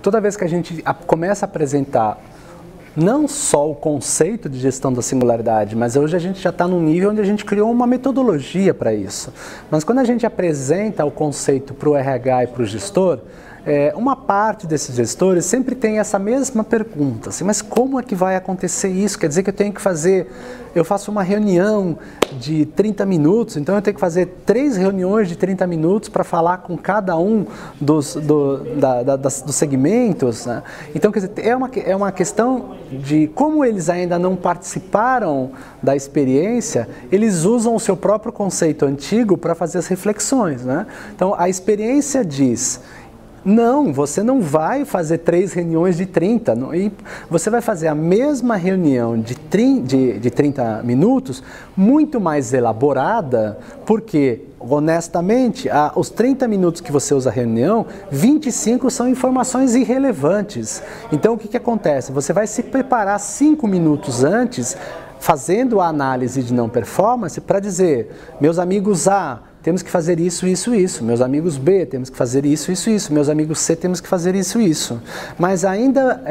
toda vez que a gente começa a apresentar não só o conceito de gestão da singularidade, mas hoje a gente já está num nível onde a gente criou uma metodologia para isso. Mas quando a gente apresenta o conceito para o RH e para o gestor, uma parte desses gestores sempre tem essa mesma pergunta, assim, mas como é que vai acontecer isso? Quer dizer que eu faço uma reunião de 30 minutos, então eu tenho que fazer 3 reuniões de 30 minutos para falar com cada um dos segmentos, né? Então, quer dizer, é uma questão de como eles ainda não participaram da experiência, eles usam o seu próprio conceito antigo para fazer as reflexões, né? Então, a experiência diz: não, você não vai fazer 3 reuniões de 30, e você vai fazer a mesma reunião de 30 minutos, muito mais elaborada, porque, honestamente, os 30 minutos que você usa a reunião, 25 são informações irrelevantes. Então, o que acontece? Você vai se preparar 5 minutos antes, fazendo a análise de não performance, para dizer: meus amigos A, temos que fazer isso, isso, isso. Meus amigos B, temos que fazer isso, isso, isso. Meus amigos C, temos que fazer isso, isso. Mas ainda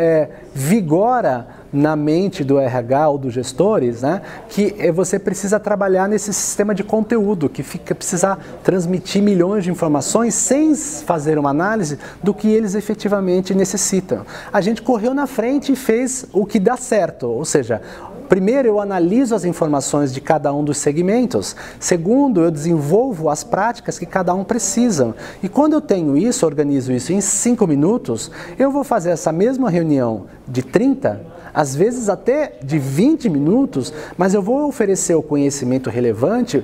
vigora na mente do RH ou dos gestores, né, que você precisa trabalhar nesse sistema de conteúdo, que precisa transmitir milhões de informações sem fazer uma análise do que eles efetivamente necessitam. A gente correu na frente e fez o que dá certo, ou seja, primeiro, eu analiso as informações de cada um dos segmentos. Segundo, eu desenvolvo as práticas que cada um precisa. E quando eu tenho isso, organizo isso em 5 minutos, eu vou fazer essa mesma reunião de 30, às vezes até de 20 minutos, mas eu vou oferecer o conhecimento relevante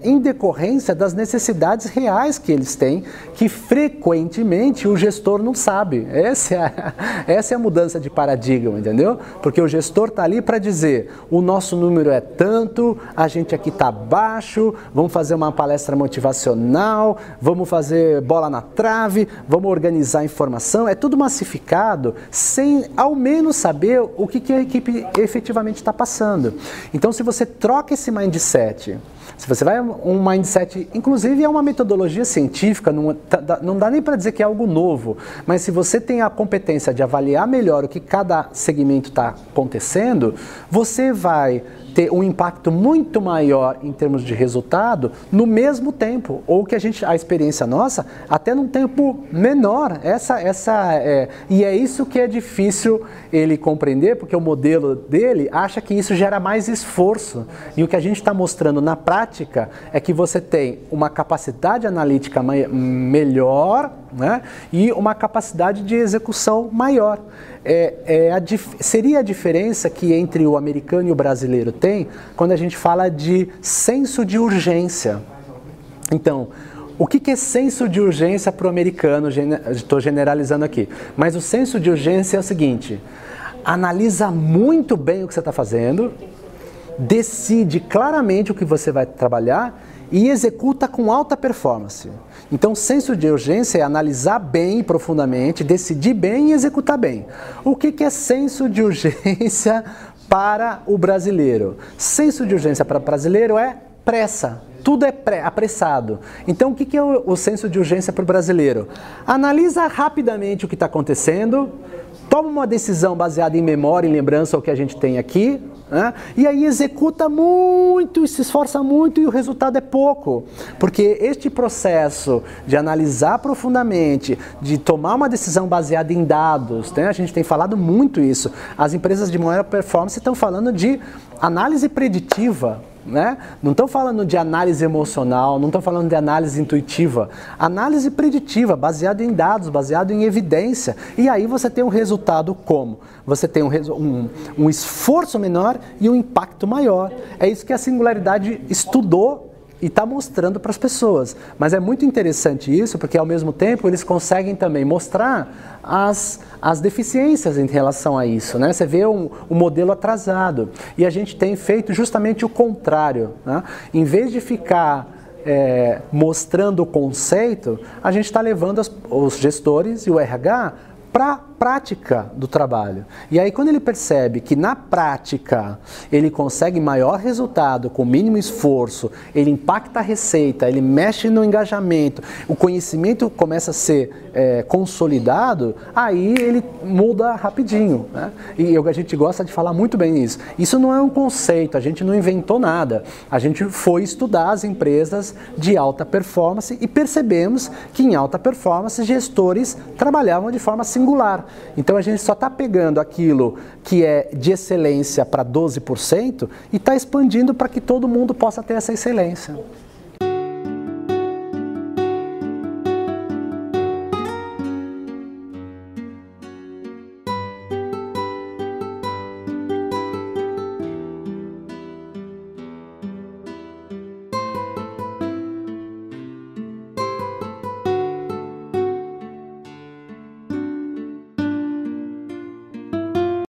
em decorrência das necessidades reais que eles têm, que frequentemente o gestor não sabe. Essa é a mudança de paradigma, entendeu? Porque o gestor está ali para dizer: o nosso número é tanto, a gente aqui está baixo, vamos fazer uma palestra motivacional, vamos fazer bola na trave, vamos organizar a informação. É tudo massificado, sem ao menos saber o que a equipe efetivamente está passando. Então, se você troca esse mindset, se você vai um mindset, inclusive é uma metodologia científica, não dá nem para dizer que é algo novo, mas se você tem a competência de avaliar melhor o que cada segmento está acontecendo, você vai ter um impacto muito maior em termos de resultado no mesmo tempo, ou que a experiência nossa, até num tempo menor. E é isso que é difícil ele compreender, porque o modelo dele acha que isso gera mais esforço. E o que a gente está mostrando na prática é que você tem uma capacidade analítica melhor, né, e uma capacidade de execução maior. Seria a diferença que entre o americano e o brasileiro tem quando a gente fala de senso de urgência. Então, o que é senso de urgência para o americano? Estou generalizando aqui, mas o senso de urgência é o seguinte: analisa muito bem o que você está fazendo, decide claramente o que você vai trabalhar e executa com alta performance. Então, senso de urgência é analisar bem, profundamente, decidir bem e executar bem. O que é senso de urgência para o brasileiro? Senso de urgência para o brasileiro é pressa. Tudo é apressado. Então, o que é o senso de urgência para o brasileiro? Analisa rapidamente o que está acontecendo, toma uma decisão baseada em memória e lembrança, o que a gente tem aqui, né? E aí executa muito, se esforça muito e o resultado é pouco. Porque este processo de analisar profundamente, de tomar uma decisão baseada em dados, né? A gente tem falado muito isso. As empresas de maior performance estão falando de análise preditiva, né? Não estão falando de análise emocional, não estão falando de análise intuitiva. Análise preditiva, baseada em dados, baseado em evidência. E aí você tem um resultado como? Você tem um esforço menor e um impacto maior. É isso que a singularidade estudou e está mostrando para as pessoas. Mas é muito interessante isso, porque ao mesmo tempo eles conseguem também mostrar as deficiências em relação a isso, né? Você vê um modelo atrasado. E a gente tem feito justamente o contrário, né? Em vez de ficar mostrando o conceito, a gente está levando os gestores e o RH para a prática do trabalho. E aí quando ele percebe que na prática ele consegue maior resultado com mínimo esforço, ele impacta a receita, ele mexe no engajamento, o conhecimento começa a ser consolidado, aí ele muda rapidinho, né? E a gente gosta de falar muito bem isso. Isso não é um conceito, a gente não inventou nada. A gente foi estudar as empresas de alta performance e percebemos que em alta performance gestores trabalhavam de forma singular. Então a gente só está pegando aquilo que é de excelência para 12% e está expandindo para que todo mundo possa ter essa excelência.